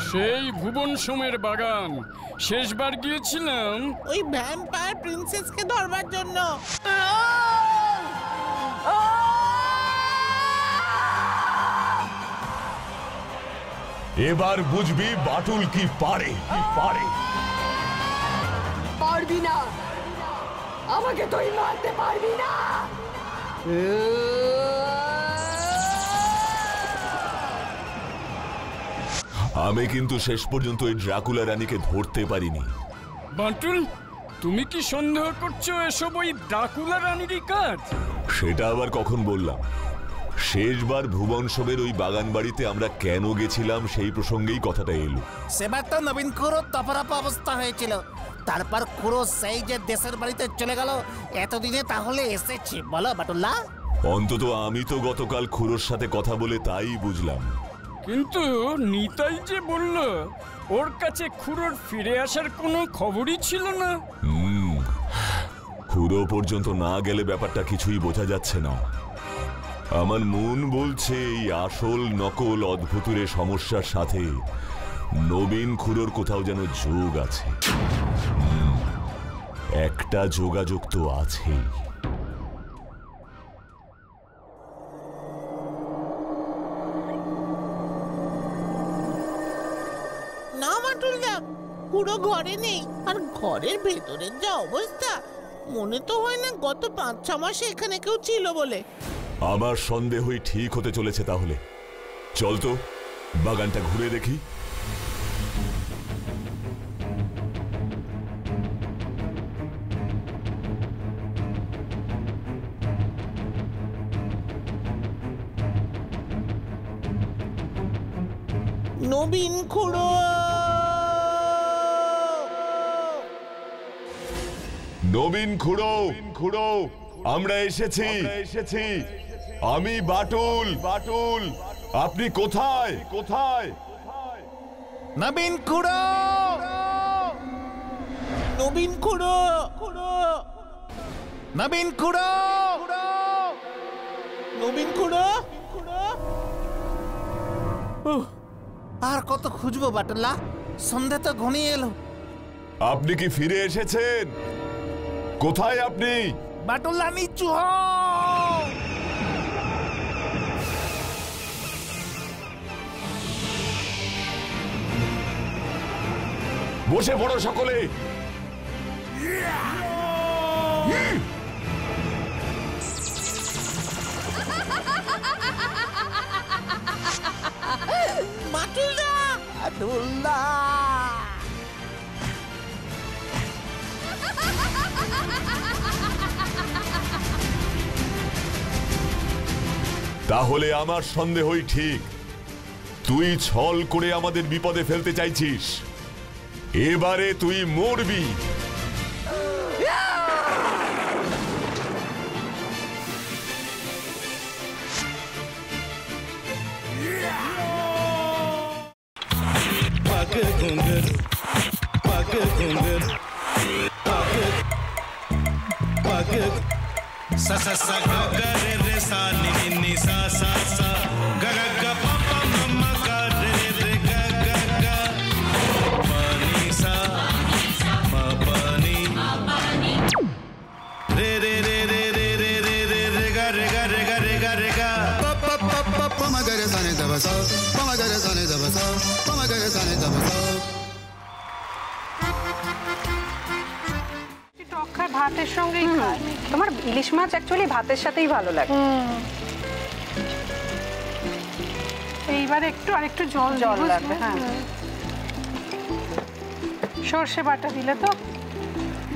সেই ভুবন সোমের বাগান শেষবার গিয়েছিলাম ওই ভ্যাম্পায়ার প্রিন্সেসকে ধরবার জন্য। এবার বুঝবি বাটুল কি পারে। পারবি না, আমাকে তুই মারতে পারবি না। আমি কিন্তু শেষ পর্যন্ত ওই ড্রাকুলা রানীকে ধরতে পারিনি। বাটুল, তুমি কি সন্দেহ করছো এসব ওই ড্রাকুলা রানীরই কাজ? সেটা আবার কখন বললাম? শেষবার ভুবন সোমের ওই বাগান বাড়িতে আমরা কেন গেছিলাম সেই প্রসঙ্গেই কথাটা এলো। সেবার তো নবীন খুড়ো তফারফা অবস্থা হয়েছিল, তারপর খুড়ো সেই যে দেশের বাড়িতে চলে গেল, এতদিনে তাহলে এসেছি বলো বাটুল্লাহ? অন্তত আমি তো গতকাল খুড়োর সাথে কথা বলে তাই বুঝলাম। কিন্তু নিতাই যে বলল ওর কাছে খুড়োর ফিরে আসার কোনো খবরই ছিল না। খুড়ো পর্যন্ত না গেলে ব্যাপারটা কিছুই বোঝা যাচ্ছে না। আমার মন বলছে এই আসল নকল অদ্ভুতুরের সমস্যার সাথে নবীন খুড়োর কোথাও যেন যোগ আছে। একটা যোগাযোগ তো আছেই। না বাটুলদা, পুরো ঘরে নেই। আর ঘরের ভেতরের যা অবস্থা, মনে তো হয় না গত 5-6 মাসে এখানে কেউ ছিল বলে। আমার সন্দেহই ঠিক হতে চলেছে। তাহলে চল তো বাগানটা ঘুরে দেখি। নবীন খুড়ো, নবীন খুড়ো, আমরা এসেছি। আমি বাটুল। আপনি কোথায়? নবীন খুড়ো, নবীন খুড়ো, নবীন খুড়ো, নবীন খুড়ো। আর কত খুঁজবো বাটুল্লাহ? সন্ধ্যা তো ঘনিয়ে এলো। আপনি কি ফিরে এসেছেন? কোথায় আপনি? বাটুল্লাহ নিচু হও। বসে পড়ো সকলে। তাহলে আমার সন্দেহই ঠিক। তুই ছল করে আমাদের বিপদে ফেলতে চাইছিস। এবারে তুই মরবি। sa sa sa ga ga re re sa ni ni ni sa sa sa ga ga ga pa pa ma ma ga re re ga ga ga pa ni sa ma pa ni re re re re re re re re re ga re ga re ga re ga re ga pa pa pa pa pa ma ga re sa ni da ba sa pa ma ga re sa ni da ba sa pa ma ga re sa ni da ba sa ভাতের সঙ্গেই খায়। তোমার ইলিশ মাছ actually ভাতের সাথেই ভালো লাগে। এইবার আরেকটু জল লাগবে। হ্যাঁ, সর্ষে বাটা দিলে তো।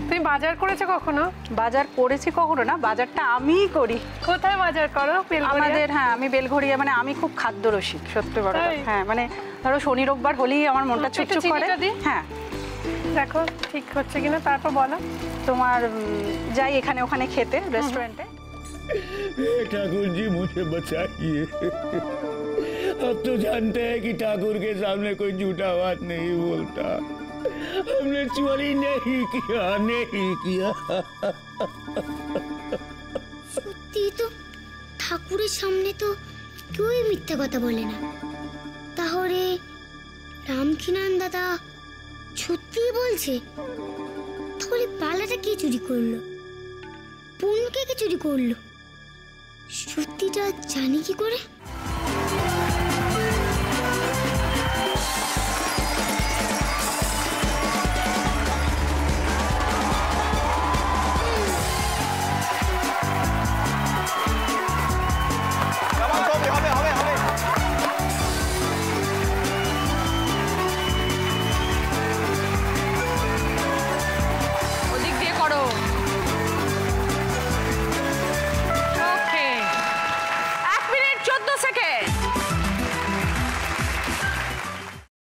তুমি বাজার করেছো কখনো? বাজার করেছি কখনো না, বাজারটা আমিই করি। কোথায় বাজার করো? আমাদের, হ্যাঁ, আমি বেলঘড়িয়া। মানে আমি খুব খাদ্য রসিক, সত্যি বড়। হ্যাঁ, মানে ধরো শনি রোববার হলেই আমার মনটা চুপচুপ করে। হ্যাঁ, দেখো ঠিক হচ্ছে কিনা, তারপর বলো। তোমার যাই এখানে ওখানে খেতে रेस्टोरेंटे। ठाकुर जी मुझे बचाइए। अब तो जानते हैं कि ठाकुर के सामने कोई झूठा बात नहीं बोलता। हमने चोरी नहीं किया। সত্যি তো, ঠাকুরের সামনে তো কেউই মিথ্যা কথা বলে না। তাহলে রামকিনান দাদা সত্যি বলছে? তাহলে পালাটা কে চুরি করলো? পুনকে কে চুরি করলো? সত্যিটা জানি কি করে?